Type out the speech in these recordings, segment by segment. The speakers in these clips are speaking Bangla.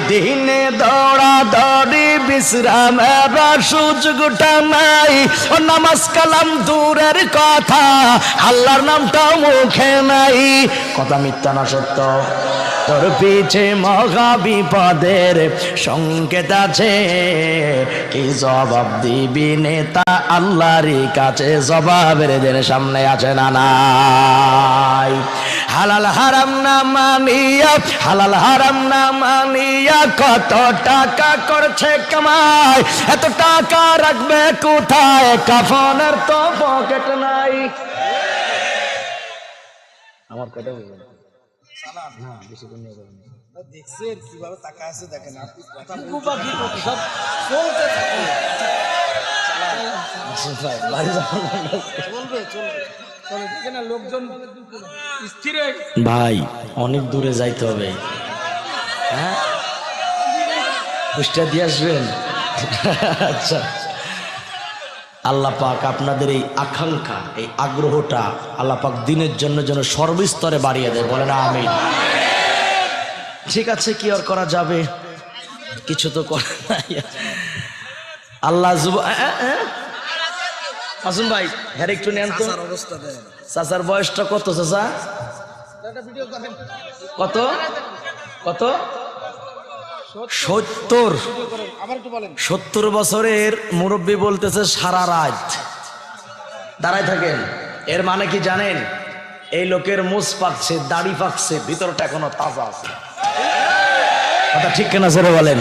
দিনে দৌড়া দৌড়ি বিশ্রামের সুযোগটা নাই। ও নামাজ কালাম দূরের কথা, আল্লাহর নামটাও মুখে নাই। কথা মিথ্যা না সত্য? তোর পিছে মহা বিপদের সংকেত আছে, কি জবাব দিবি নেতা আল্লাহর কাছে? জবাবের দিন সামনে আছে না নাই? হালাল হারাম না মানিয়া, হালাল হারাম না মানিয়া কত টাকা করছে কামাই, এত টাকা রাখবে কোথায়? কাফনের তো পকেট নাই। আমার কথা বলবেন না, বেশি দিন নেই। দেখছেন কিভাবে টাকা আছে, দেখেন আপনি কথা বলতে সব চলতে থাকে। ভাই অনেক দূরে যাইতে হবে, হ্যাঁ বুঝটা দিয়ে আসবেন। আচ্ছা, আল্লাহ পাক আপনাদের এই আকাঙ্ক্ষা, এই আগ্রহটা আল্লাহ পাক দিনের জন্য যেন সর্বস্তরে বাড়িয়ে দেয়, বলেন আমিন। ঠিক আছে, কি আর করা যাবে, কিছু তো করার নাই। আল্লাহ আসুন ভাই, হ্যাঁ একটু নেন তো। চাচার বয়সটা কত চাচা? কত কত? 70। 70 বছরের মুরব্বী বলতেছে সারা রাত দাঁড়ায় থাকেন। এর মানে কি জানেন? এই লোকের মুছ পাকছে, দাড়ি পাকছে, ভিতরটা এখনো তাজা আছে। কথা ঠিক কিনা জোরে বলেন।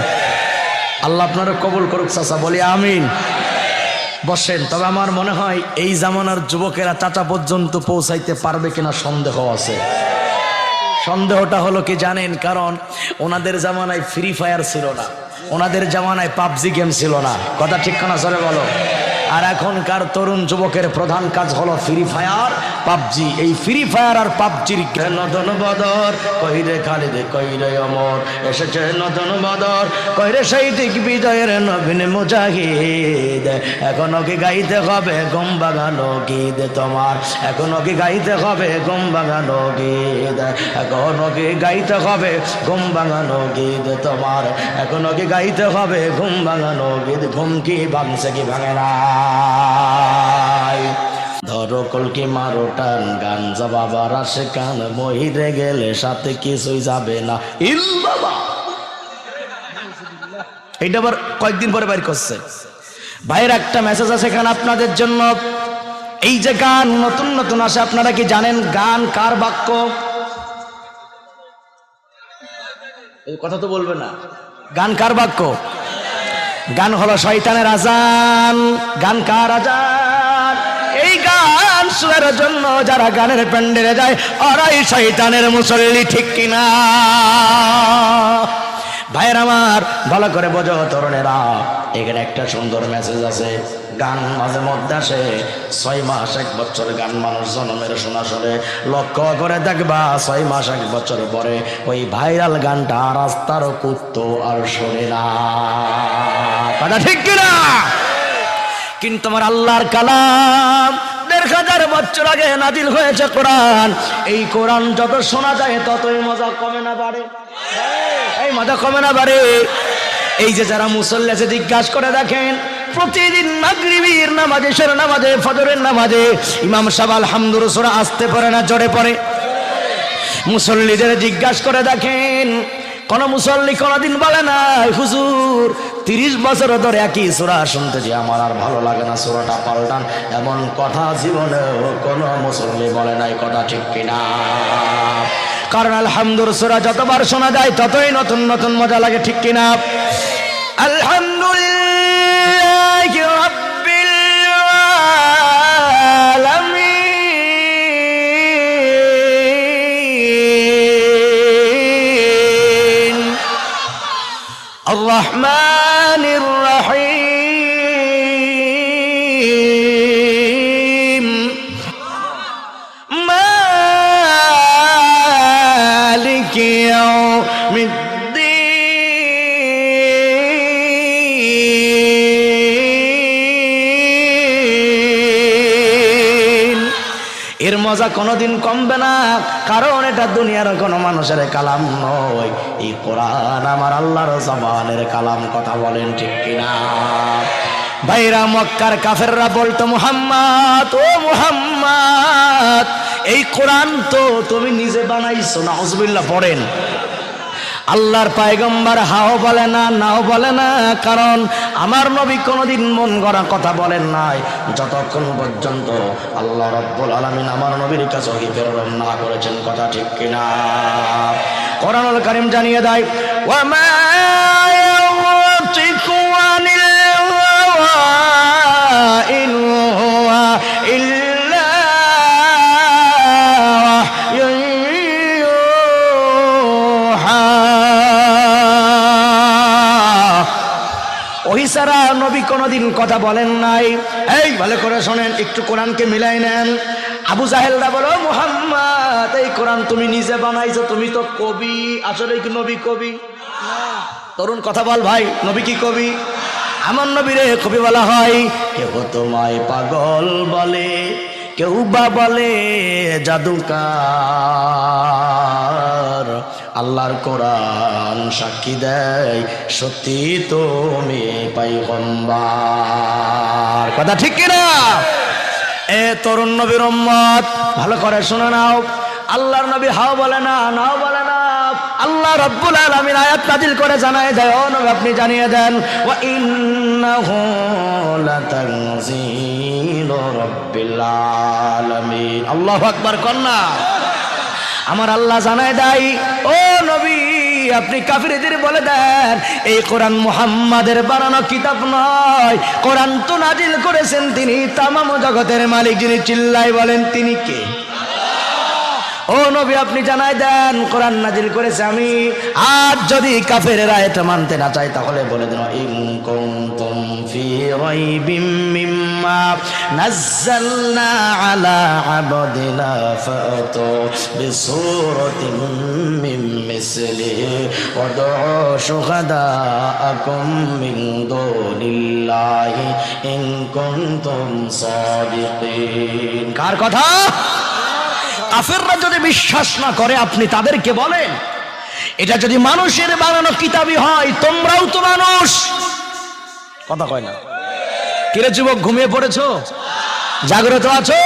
আল্লাহ আপনারা কবুল করুক চাচা, বলি আমিন। বসেন। তবে আমার মনে হয় এই জামানার যুবকেরা চাচা পর্যন্ত পৌঁছাইতে পারবে কিনা সন্দেহ আছে। সন্দেহটা হলো কি জানেন? কারণ ওনাদের জামানায় ফ্রি ফায়ার ছিল না, ওনাদের জামানায় পাবজি গেম ছিল না। কথা ঠিক কিনা জোরে বলো। আর এখনকার তরুণ যুবকের প্রধান কাজ হলো ফ্রি ফায়ার, পাবজি। এই ফ্রি ফায়ার আর পাবজির নতুন বদর, কইরে খালিদ কইরে অমর, এসেছে নতুন বদর, কইরে সেই দিক বিজয়ের নবীন মুজাহিদ। এখনো কি গাইতে হবে গম বাগানো গীত তোমার? এখনো কি গাইতে হবে গম বাগানো গীত? এখনো কি গাইতে হবে ঘুম ভাঙানো গীত তোমার? এখনো কি গাইতে হবে ঘুম ভাঙানো গীত? ঘুম কি ভাঙছে কি ভাঙে না? ধরো কলকি মারো টান, গান জবাবার আসে কান, মহিরে গেলে সাথে কিছুই যাবে না। ইল্লাল্লাহ। এইটা আবার কয়েকদিন পরে বাইর করছে। ভাইয়ের একটা মেসেজ আছে এখানে আপনাদের জন্য। এই যে গান নতুন নতুন আসে, আপনারা কি জানেন গান কার বাক্য? এই কথা তো বলবে না। গান কার বাক্য? গান হলো শয়তানের আজান। গান কার আজান? এই গান শোনার জন্য যারা গানের প্যান্ডেলে যায় ওরাই শয়তানের মুসল্লি, ঠিক কিনা? ভাইয়ের আমার ভালো করে বোঝো তরুণেরা, এখানে একটা সুন্দর মেসেজ আছে। গান মাঝে মধ্যে আসে, 6 মাস 1 বছর গান মানুষ জন্মের শোনা শুনে, লক্ষ্য করে দেখবা 6 মাস 1 বছর পরে ওই ভাইরাল গানটা রাস্তার কুত্তো আর শোনে না। কথা ঠিক কিনা? কিন্তু আমার আল্লাহর কালাম 1000 বছর আগে নাজিল হয়েছে কোরআন। এই কোরআন যত শোনা যায় ততই মজা কমে না বাড়ে? এই মজা কমে না বাড়ে? এই যে যারা মুসল্লি আছে জিজ্ঞাসা করে দেখেন, প্রতিদিন মাগরিবের নামাজে, এশার নামাজে, ফজরের নামাজে ইমাম সাহেব আলহামদুলিল্লাহ সূরা আসতে পড়ে না জোরে পড়ে? মুসল্লিদের জিজ্ঞাসা করে দেখেন, কোন মুসল্লি কোনদিন বলে না হুজুর 30 বছর ধরে একই সূরা শুনতেছি, আমার আর ভালো লাগে না, সূরাটা পাল্টান? এমন কথা জীবনে কোন মুসল্লি বলে নাই। কথা ঠিক কিনা? কারণ আলহামদুলিল্লাহ সূরা যতবার শোনা যায় ততই নতুন নতুন মজা লাগে, ঠিক কিনা? আলহামদুলিল্লাহি রাব্বিল আলামিন আর রহমানির রহিম মালিকি ইয়াউমিদ্দিন এর মজা কোনোদিন কমবে না, কারণ এটা দুনিয়ার কোনো মানুষের কালাম নয়, এই কোরআন আমার আল্লাহর জবানের কালাম। কথা বলেন ঠিক কিনা? ভাইরা, মক্কার কাফেররা বলতো, মুহাম্মদ, ও মুহাম্মদ, এই কোরআন তো তুমি নিজে বানাইছো। নাউজুবিল্লাহ পড়েন। আল্লাহর পয়গম্বর হাও বলে না, নাও বলে না, কারণ আমার নবী কোনোদিন মন গড়া কথা বলেন নাই, যতক্ষণ পর্যন্ত আল্লাহ রাব্বুল আলামিন আমার নবীর কাছে ওহী প্রেরণ না করেছেন। কথা ঠিক কিনা? কোরআনুল কারীম জানিয়ে দেয়, ওয়া মা ইয়াতিকু আনিল হাওয়া ইন হুয়া ইল্লা ওহী ছাড়া নবী কোনোদিন কথা বলেন নাই। এই ভালো করে শোনেন, একটু কোরআনকে মিলাই নেন। আবু জাহেলরা বলো, মুহাম্মদ, এই কোরআন তুমি নিজে বানাইছো, তুমি তো কবি। আসলে কি নবী কবি? তরুণ কথা বল ভাই, নবী কি কবি? আমার নবীরে কবি বলা হয়। কেউ তোমায় পাগল বলে, কেউ বা বলে জাদুকার, আল্লাহর কোরআন সাক্ষী দেয় সত্যি তুমি পয়গম্বর। কথা ঠিক কিনা? এ তরুণ নবীর উম্মত, ভালো করে শুনে নাও। আল্লাহর নবী হাও বলে না, নাও বলে না। আল্লাহ রাব্বুল আলামিন আয়াত নাযিল করে জানায় দেয়, ও নবী আপনি জানিয়ে দেন, ওয়া ইন্নাহু লাতানজিলু রাব্বিল আলামিন। আল্লাহু আকবার কন্যা। আমার আল্লাহ জানায় দেয়, ও নবী আপনি কাফিরদের বলে দেন, এই কোরআন মুহাম্মাদের বানানো কিতাব নয়, কোরআন তো নাযিল করেছেন তিনি, তামাম জগতের মালিক যিনি। চিল্লাই বলেন, তিনি কে? ও নবী আপনি জানাই দেন, কোরআন নাযিল করেছে আমি। আর যদি কাফেররা এটা মানতে না চায়, তাহলে বলে দেন, ইন কুনতুম ফি রাইবিম মিম্মা নাযালনা আলা আবদিনা ফাতু বিসূরাতিন মিন মিসলিহি ওয়াদউ শুহাদাআকুম মিন দুনিল্লাহি ইন কুনতুম সাদিকিন। কার কথা? কাফেররা যদি বিশ্বাস না করে, আপনি তাদেরকে বলেন, এটা যদি মানুষের বানানো কিতাবই হয়, তোমরাও তো মানুষ। কথা কয় না? কিরে যুবক, ঘুমিয়ে পড়েছো? জাগ্রত আছো?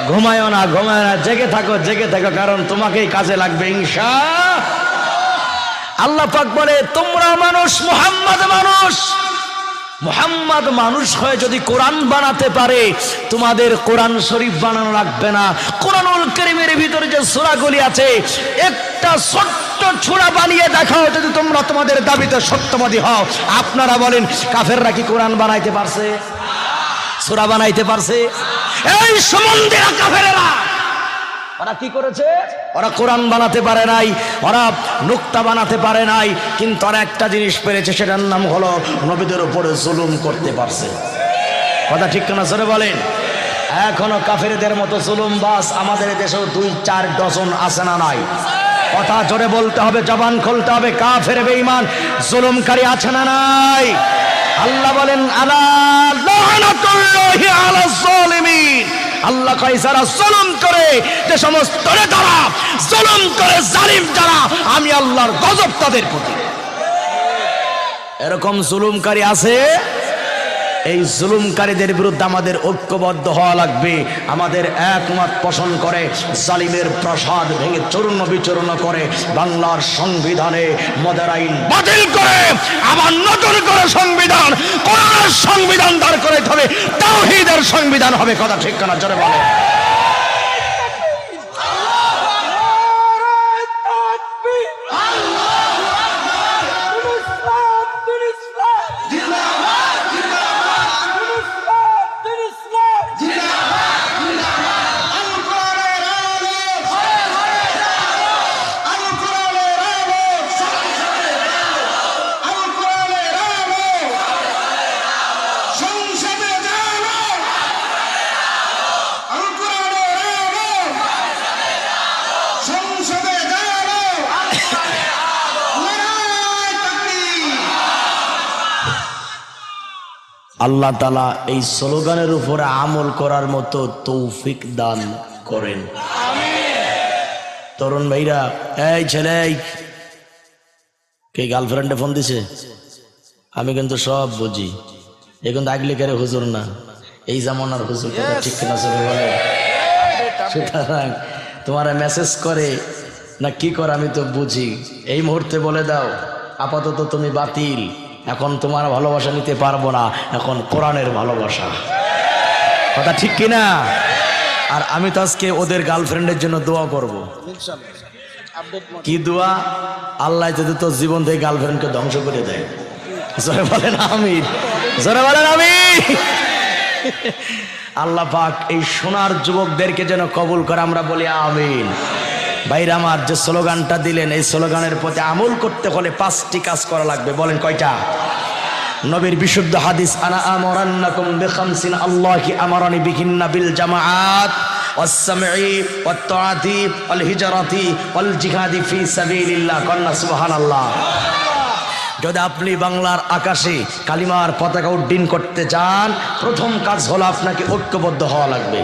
ঘুমায়ও না, ঘুমায় না, জেগে থাকো, জেগে থাকো, কারণ তোমাকেই কাজে লাগবে ইনশাআল্লাহ। আল্লাহ পাক বলে, তোমরা মানুষ, মুহাম্মদ মানুষ। মুহাম্মদ মানুষ হয়ে যদি কোরআন বানাতে পারে, তোমাদের কোরআন শরীফ বানানো লাগবে না। কোরআনুল কারীমের ভিতরে যে সূরাগুলি আছে, একটা ছোট্ট সূরা বানিয়ে দেখাও যদি তোমরা তোমাদের দাবিতে সত্যবাদী হও। আপনারা বলেন, কাফেররা কি কোরআন বানাইতে পারছে? সূরা বানাইতে পারছে? এই সমন্দিরা কাফেররা, ওরা কি করেছে? ওরা কোরআন বানাতে পারে নাই, ওরা নুক্তা বানাতে পারে নাই, কিন্তু ওরা একটা জিনিস পেরেছে, সেটার নাম হলো নবীদের উপরে জুলুম করতে পারছে। কথা ঠিক কিনা জোরে বলেন? এখনো কাফেরদের মতো জুলুমবাজ আমাদের দেশেও 2-4 ডজন আছে না নাই? কথা জোরে বলতে হবে, জবান খুলতে হবে। কাফের বেঈমান জুলুমকারী আছে না নাই? আল্লাহ বলেন, আলা লানাতুল্লাহি আলাজ জালিমিন। আল্লাহ কয়, যারা জুলুম করে, যে সমস্ত নেতারা জুলুম করে, জালিম যারা, আমি আল্লাহর গজব তাদের প্রতি। এরকম জুলুমকারী আছে। এই জুলুমকারীদের বিরুদ্ধে আমাদের ঐক্যবদ্ধ হওয়া লাগবে। আমাদের একমত পোষণ করে জালিমের প্রসাদ ভেঙে চূর্ণ বিচূর্ণ করে বাংলার সংবিধানে মদের আইন বাতিল করে আবার নতুন করে সংবিধান, কোরআনের সংবিধান দাঁড় করাইতে হবে, তাওহীদের সংবিধান হবে। কথা ঠিক কিনা জোরে বলে? সংসদে যাও, আল্লাহ তাআলা এই স্লোগানের উপরে আমল করার মতো তৌফিক দান করেন। তরুণ ভাইরা, এই ছেলে, কে গার্লফ্রেন্ডে ফোন দিছে? আমি কিন্তু সব বুঝি, এ কিন্তু আগলিকারে হুজুর না, এই জামানার হুজুর, কথা ঠিক কিনা চলে বলে। সুতরাং তোমারা মেসেজ করে না কি করে আমি তো বুঝি। এই মুহূর্তে বলে দাও আপাতত তুমি বাতিল, এখন তোমার ভালোবাসা নিতে পারবো না, এখন কোরআনের ভালোবাসা। কথা ঠিক কিনা? আর আমি তো আজকে ওদের গার্লফ্রেন্ডের জন্য দোয়া করব। কি দোয়া? আল্লাহ যদি তোর জীবন থেকে গার্লফ্রেন্ডকে ধ্বংস করে দেয়। জোরে বলেন আমিন, জোরে বলেন আমিন। আল্লাহ পাক এই সোনার যুবকদেরকে যেন কবুল করে, আমরা বলি আমিন। ভাইরা আমার, যে স্লোগানটা দিলেন, এই স্লোগানের প্রতি আমল করতে হলে 5টি কাজ করা লাগবে। বলেন কয়টা? নবীর বিশুদ্ধ হাদিস, আনা আমরান্নাকুম বিখামসিন আল্লাহি আমারানি বিহিন্না বিল জামাআত ওয়াস-সামঈ ওয়াত-তাআতি ওয়াল-হিজরাতি ওয়াল-জিহাদি ফি সাবিলিল্লাহ। কন্না সুবহানাল্লাহ। যদি আপনি বাংলার আকাশে কালিমার পতাকা উড্ডীন করতে চান, প্রথম কাজ হলো আপনাকে ঐক্যবদ্ধ হওয়া লাগবে।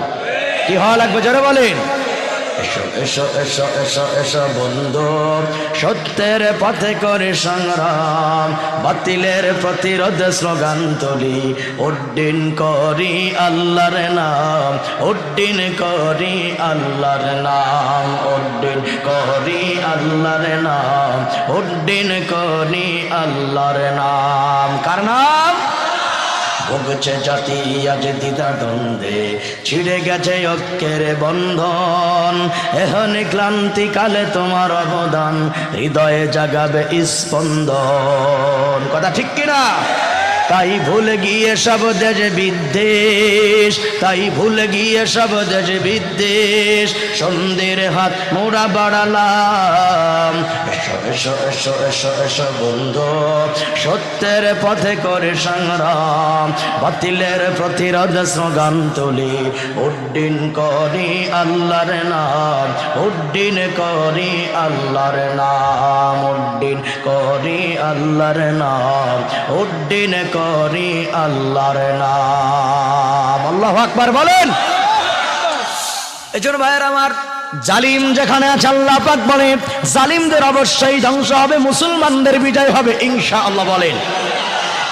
কি হওয়া লাগবে জোরে বলেন? এসো এসো এসো এসো এসো বন্ধু, সত্যের পথে করে সংগ্রাম, বাতিলের প্রতিরোধ স্লোগান তুলি, উড্ডীন করি আল্লাহর নাম, উড্ডীন করি আল্লাহর নাম, উড্ডীন করি আল্লাহর নাম, উড্ডীন করি আল্লাহর নাম। কার নাম? ভুগছে জাতি আজ দ্বিধা দ্বন্দ্বে, ছিঁড়ে গেছে ঐক্যের বন্ধন, এখন ক্লান্তিকালে তোমার অবদান হৃদয়ে জাগাবে স্পন্দন। কথা ঠিক কিনা? তাই ভুলে গিয়ে সব দেশ বিদ্বেষ, তাই ভুলে গিয়ে সব দেশ বিদ্বেষ, সন্ধ্যের হাত মোরা বাড়ালাম। এসো এসো এসো এসো এসো বন্ধু, সত্যের পথে করে সংগ্রাম, বাতিলের প্রতিরোধ স্লোগান তুলি, উড্ডীন করি আল্লাহর নাম, উড্ডীন করি আল্লাহর নাম, উড্ডীন করি আল্লাহর নাম, উড্ডীন করি আল্লাহর নাম। আল্লাহু আকবার বলেন। এজন্য ভাইয়ের আমার, জালিম যেখানে আছে আল্লাহ পাক বলে জালিমদের অবশ্যই ধ্বংস হবে, মুসলমানদের বিজয় হবে ইনশাআল্লাহ বলেন।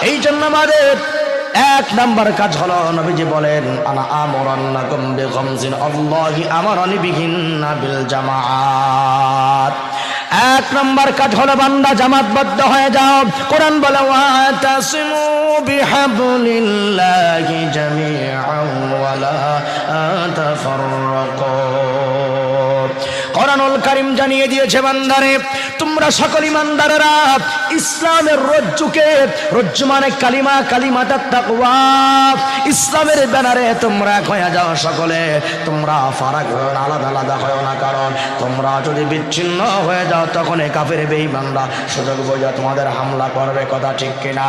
এই জন্য আমাদের 1 নাম্বার কাজ হলো, নবীজি বলেন আনা আমরান্নাকুম বিখামসিন আল্লাহি আমারানি বিহিন্না বিল জামাআত। 1 নাম্বার কাজ হলো বান্দা জামাতবদ্ধ হয়ে যাও। কোরআন বলে ওয়াতাসিমু বিহাবলিল্লাহি জামিআন ওয়া লা তাফাররাকু। কোরআনুল কারীম জানিয়ে দিয়েছে বান্দারে, তোমরা সকল ইমানদারেরা ইসলামের রজ্জুকে, রজ্জু মানে কালিমা, কালিমাতাত তাকওয়া, ইসলামের ব্যানারে তোমরা এক হয়ে যাও সকলে। তোমরা ফারাক হও না, আলাদা আলাদা হও না, কারণ তোমরা যদি বিচ্ছিন্ন হয়ে যাও তখন এই কাফের বেঈমানরা সুযোগ বুঝে তোমাদের হামলা করবে। কথা ঠিক কিনা?